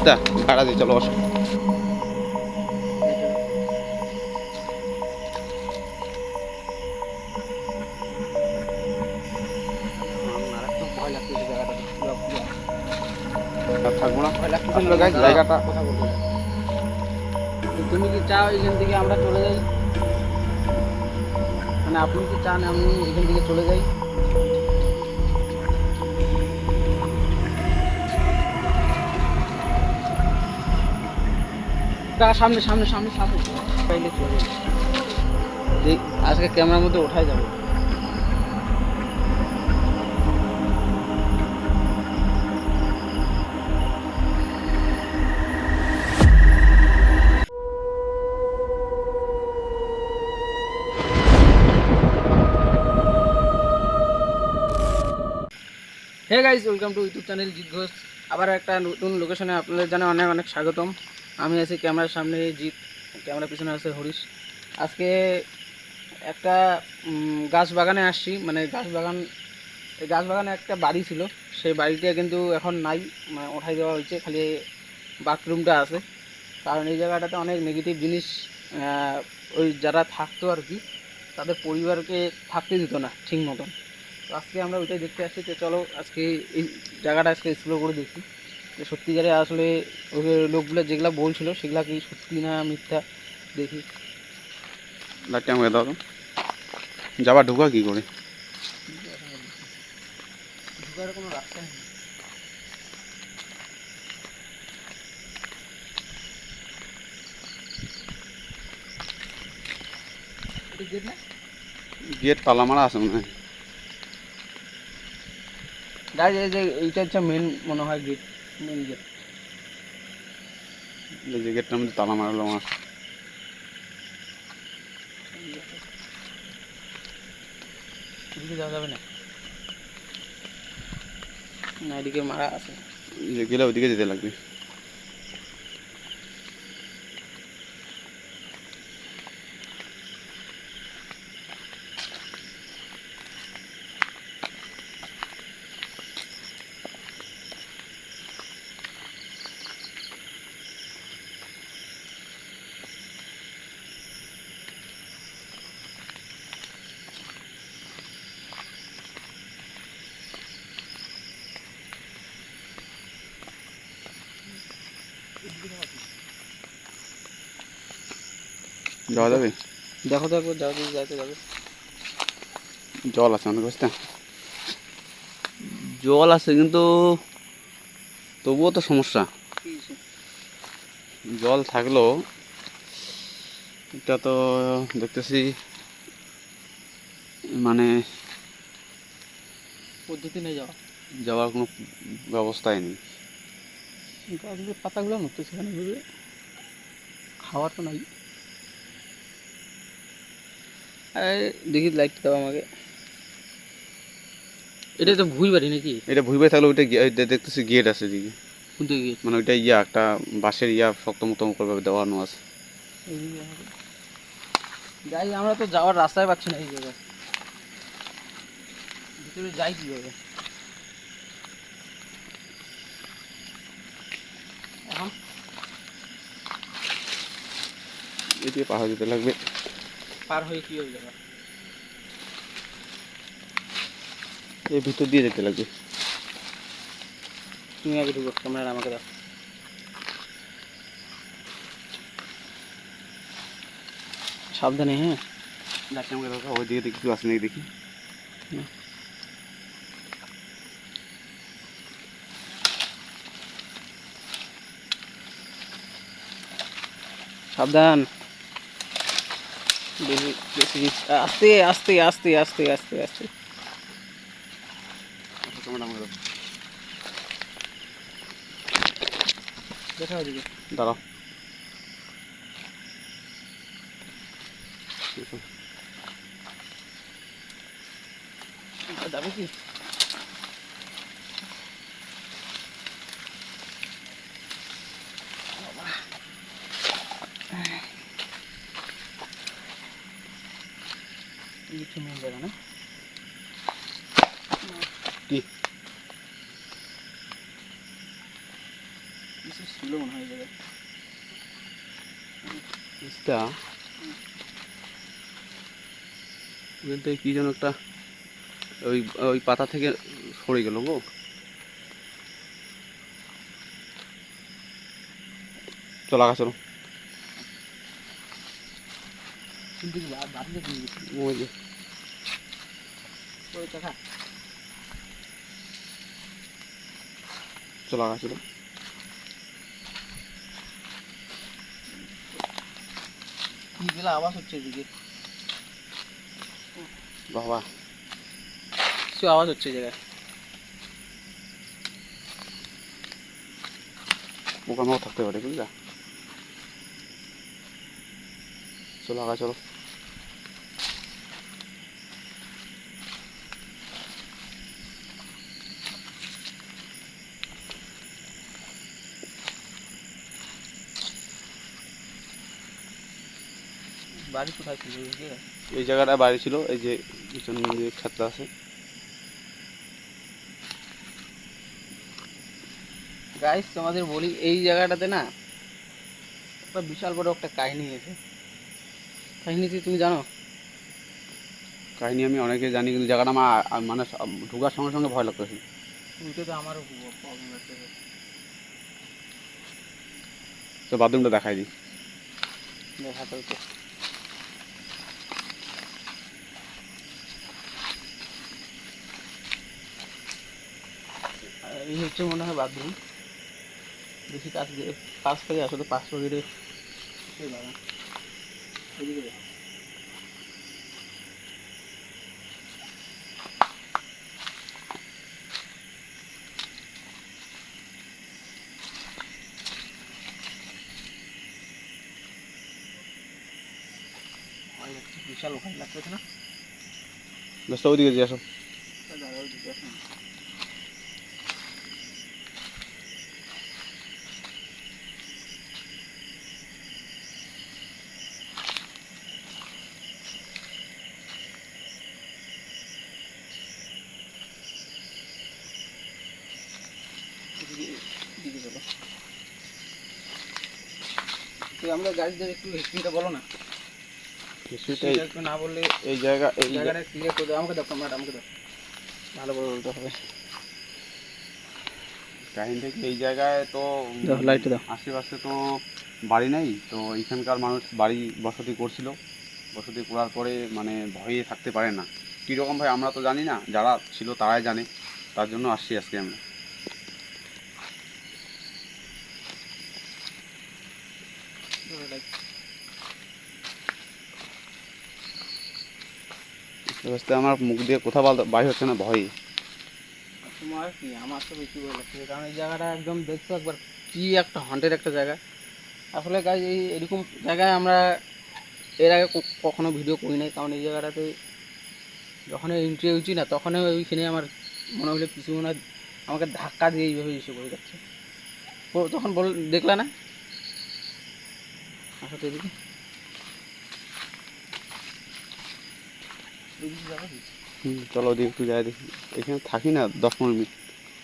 দা ভাড়া দিয়ে চলো বসো। থাকবো না জায়গাটা কথা বলতে। তুমি কি চাও এখান থেকে আমরা চলে যাই? মানে আপনি কি চান আমি এখান থেকে চলে যাই? সামনে সামনে সামনে সামনে পাইলে চলে যাই। আজকে ক্যামেরার মধ্যে ওঠাই যাবে। Hey guys, welcome to YouTube channel Jeet Ghosh. আবার একটা নতুন লোকেশনে আপনাদের জানাই অনেক অনেক স্বাগতম। আমি আছি ক্যামেরার সামনে জিৎ, ক্যামেরার পিছনে আছে হরিশ। আজকে একটা গাছ বাগানে আসছি। মানে এই গাছ বাগানে একটা বাড়ি ছিল, সেই বাড়িটা কিন্তু এখন নাই, মানে ওঠাই দেওয়া হয়েছে, খালি বাথরুমটা আছে। কারণ এই জায়গাটাতে অনেক নেগেটিভ জিনিস ওই যারা থাকতো আর কি, তাদের পরিবারকে থাকতে দিত না ঠিক মতন। তো আজকে আমরা ওইটাই দেখতে আসছি। তো চলো আজকে এই জায়গাটা আজকে এক্সপ্লোর করে দেখি যে সত্যিকারে আসলে ওই লোকগুলো যেগুলো বলছিল সেগুলো কি সত্যি না মিথ্যা, দেখি। লাইটটা আমাকে দাও তো। যাবা ঢুকা কি করে? ঢুকার কোনো রাস্তা নেই। এটা গেট না? গেট তালা মারা আছে মনে হয়। এই যে এইটা হচ্ছে মেন মনে হয় গেট, মেন গেট। এই যে গেটটার মধ্যে তালা মারলো আমার। এদিকে যাওয়া যাবে না, না এদিকে মারা আছে। যে গেলে ওইদিকে যেতে লাগবে। যাওয়া যাবে? দেখো দেখো, যাবে যাইতে যাবে। জল আছে অনেক বুঝতে, জল আছে কিন্তু তবুও তো সমস্যা। জল থাকলেও এটা তো দেখতেছি মানে পদ্ধতি নেই যাওয়া, যাওয়ার কোনো ব্যবস্থাই নেই। গাছগুলোর পাতাগুলো নড়তেছে কেন বুঝবে, খাওয়ার তো নাই। দেখি লাইট দাও আমাকে। এটা তো ভুই বাড়ি নাকি? এটা ভুইবে থাকলে ওইটা দেখতেছি গেট আছে দিকে, কোনটা গেট? মানে ওইটা একটা বাঁশের শক্ত মতো করে দেওয়ানো আছে। যাই, আমরা তো যাওয়ার রাস্তায় পাচ্ছি না এই জায়গায়, ভিতরে যাই কিভাবে এখন? এদিকে পাহাড় যেতে লাগবে। পার হয়ে কিভাবে যাবে? এর ভিতর দিয়ে যেতে লাগবে। তুমি আগে ঢুকো, ক্যামেরা আমাকে দাও। সাবধানে, হ্যাঁ। লাইটটা আমাকে দাও, ওই দিকে কিছু আছে নাকি দেখি। সাবধান, বেশি বেশি আস্তে আস্তে আস্তে আস্তে আস্তে আস্তে। ক্যামেরা আমাকে দাও। দেখা ওদিকে। দাঁড়াও। যাবে কি? কিছু মেন জায়গা না কি কিছু ছিল মনে হয় এই জায়গায়। এটা বলতে কি যেন একটা ওই ওই পাতা থেকে সরে গেল গো। চলো আগা চলো। কিন্তু কি বাড়িতে কি গেছি ওই যে ওই কাকা চলো আগা চলো। কি গেলা আওয়াজ হচ্ছে এদিকে, বাবা কিছু আওয়াজ হচ্ছে এই জায়গায়। পোকামাকড় থাকতে পারে বুঝলা। চলো আগা চলো। বাড়ি কোথায় ছিল এই জায়গায়? এই জায়গাটা বাড়ি ছিল, এই যে পিছনে যে ছাদটা আছে। গাইস তোমাদের বলি এই জায়গাটাতে না একটা বিশাল বড় একটা কাহিনী আছে। কাহিনীটি তুমি জানো? কাহিনী আমি অনেকে জানি, কিন্তু জায়গাটা আমার মানে ঢোকার সঙ্গে সঙ্গে ভয় লাগতেছে। ওইটা তো আমারও প্রবলেম আছে। তো বাথরুমটা দেখাই দিই। দেখাতে হতো। এই হচ্ছে মনে হয় বাথরুম। বেশি কাছ থেকে আসলে 500 গেটে সেই বাগান এদিকে দেখো। ভয় লাগছে, বিশাল ভয় লাগতেছে না? ব্যস্ত ওইদিকে যে আসো। দাঁড়াও দিকে আসুন। এদিকে চলো। তো আমরা গাড়িদের একটু হিস্ট্রিটা বলো না। হিস্ট্রিটা একটু না বললে এই জায়গা এই জায়গাটা ক্লিয়ার করে দাও। আমাকে দাও ক্যামেরাটা, আমাকে দাও, ভালো করে বলতে হবে। কাহিনীটা কি, এই জায়গায় তো দাও লাইটটা দাও। আশেপাশে তো বাড়ি নেই, তো এখানকার মানুষ বাড়ি বসতি করছিল। বসতি করার পরে মানে ভয়ে থাকতে পারে না। কীরকম ভাই আমরা তো জানি না, যারা ছিল তারাই জানে। তার জন্য আসছি আজকে আমরা। বুঝতে আমার মুখ দিয়ে কথা বলতে বাইরে হচ্ছে না ভয়ে। তোমার কি, আমার তো বেশি ভয় লাগছে, কারণ এই জায়গাটা একদম দেখছো একবার কি একটা হন্টেড একটা জায়গা। আসলে গাইজ এই এরকম জায়গায় আমরা এর আগে কখনো ভিডিও করি নাই, কারণ এই জায়গাটাতে যখন এন্ট্রি হয়েছি না তখন ওইখানে আমার মনে হলো কিছু মনে হয় আমাকে ধাক্কা দিয়ে এইভাবে এসে পড়ে যাচ্ছে। তখন দেখলা না? আসো তো এদিকে, এদিকে যাবো কি? চলো ওদিকে একটু যাই দেখি। এখানে থাকি না 10-15 মিনিট,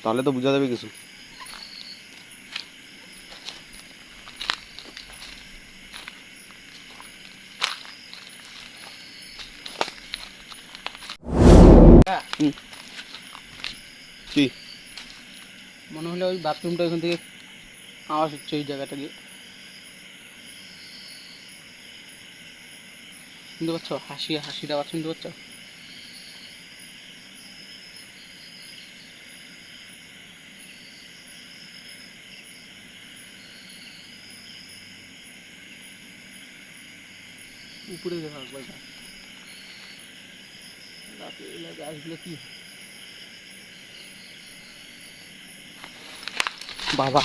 তাহলে তো বোঝা যাবে কিছু। হ্যাঁ, কি মনে হলো ওই বাথরুমটা ওইখান থেকে আওয়াজ হচ্ছে ওই জায়গাটা গিয়ে। শুনতে পাচ্ছ হাসিটা আওয়াজ শুনতে পাচ্ছ? উপরে দেখো একবার রাতে এলে গাছগুলো কি বাবা,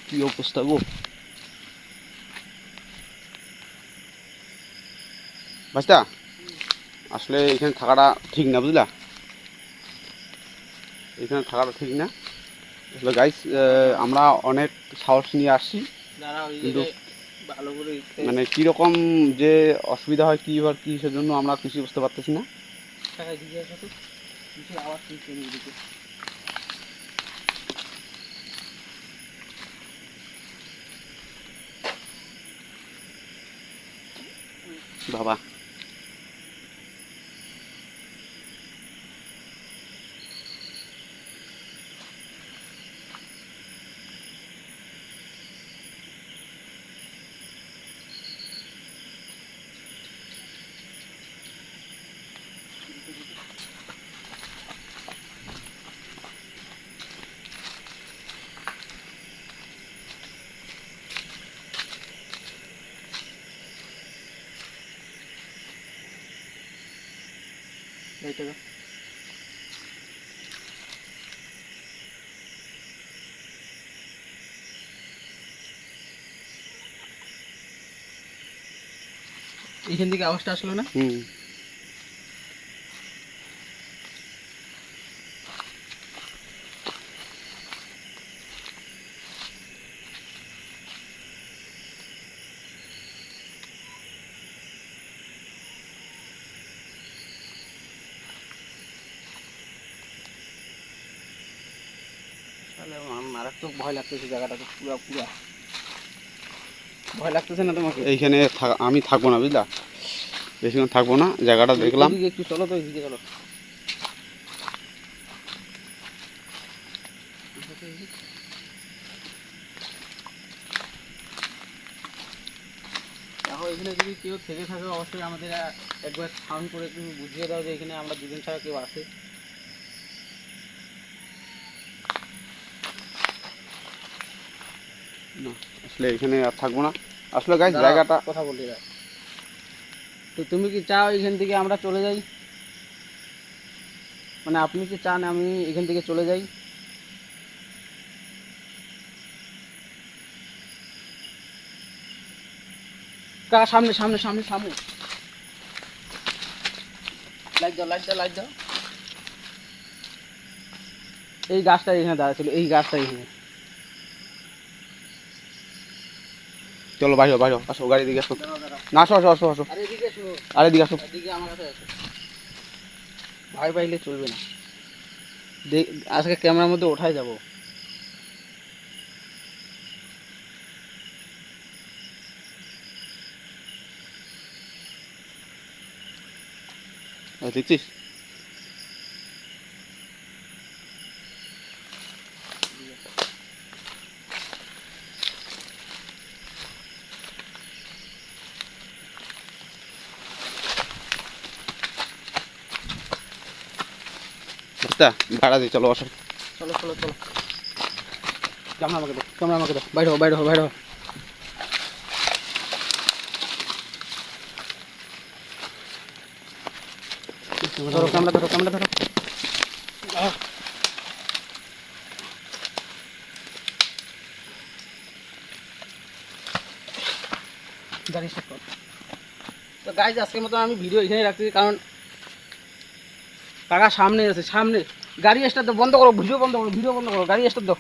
কি অবস্থা গো। বাস্তা আসলে এখানে থাকাটা ঠিক না বুঝলা। এখানে থাকাটা ঠিক না আসলে গাইস। আমরা অনেক সাহস নিয়ে আসছি, যারা ওই কিন্তু জায়গায় ভালো করে মানে কীরকম যে অসুবিধা হয় কী আর কী, সেজন্য আমরা কিছু বুঝতে পারতেছি না। টাকায় দিকে আসো তো, কিছু আওয়াজ শুনছি এদিকে। বাবা এইটা দাও। এইখান থেকে আওয়াজটা আসলো না? হুম তাহলে মারাত্মক ভয় লাগতেছে, জায়গাটা তো পুরা পুরা ভয় লাগতেছে না তোমাকে? এইখানে আমি থাকবো না, বুঝলা, বেশিক্ষণ থাকবো না, জায়গাটা দেখলাম। এদিকে একটু চলো তো, এদিকে চলো। দেখো এখানে যদি কেউ থেকে থাকে অবশ্যই আমাদের একবার সাউন্ড করে একটু বুঝিয়ে দাও যে এখানে আমরা দুজন ছাড়া কেউ আছে। না, আসলে এখানে আর থাকবো না আসলে গাইস, জায়গাটা কথা বলতে দাও। তো তুমি কি চাও এখান থেকে আমরা চলে যাই? মানে আপনি কি চান আমি এখান থেকে চলে যাই? সামনে সামনে সামনে সামনে লাইট দাও, লাইট দাও, লাইট দাও। এই গাছটা এখানে দাঁড়া ছিল, এই গাছটা এখানে। চলো বাইরে বাইরে আসো, গাড়ি দিকে আসো। দাঁড়াও, দাঁড়াও। না আসো আসো আসো আসো, আরে এদিকে এসো, আরে দিকে আসো। এদিকে আমার কাছে আসো। ভয় পাইলে চলবে না। আজকে ক্যামেরার মধ্যে ওঠাই যাব। দেখছিস? বুঝতা, ভাড়া দিই, চলো আসো। চলো চলো চলো। ক্যামেরা আমাকে দাও, ক্যামেরা আমাকে দাও। বাইরে হও, বাইরে হও, বাইরে হও। ধরো ক্যামেরা, ধরো ক্যামেরা, ধরো। গাড়ি স্টার্ট কর। তো গাইজ আজকের মতো আমি ভিডিও এখানে রাখতেছি, কারণ কাকা সামনে আছে, সামনে গাড়ি স্টার্ট দাও, বন্ধ করো, ভিডিও বন্ধ করো, ভিডিও বন্ধ করো, গাড়ি স্টার্ট দাও।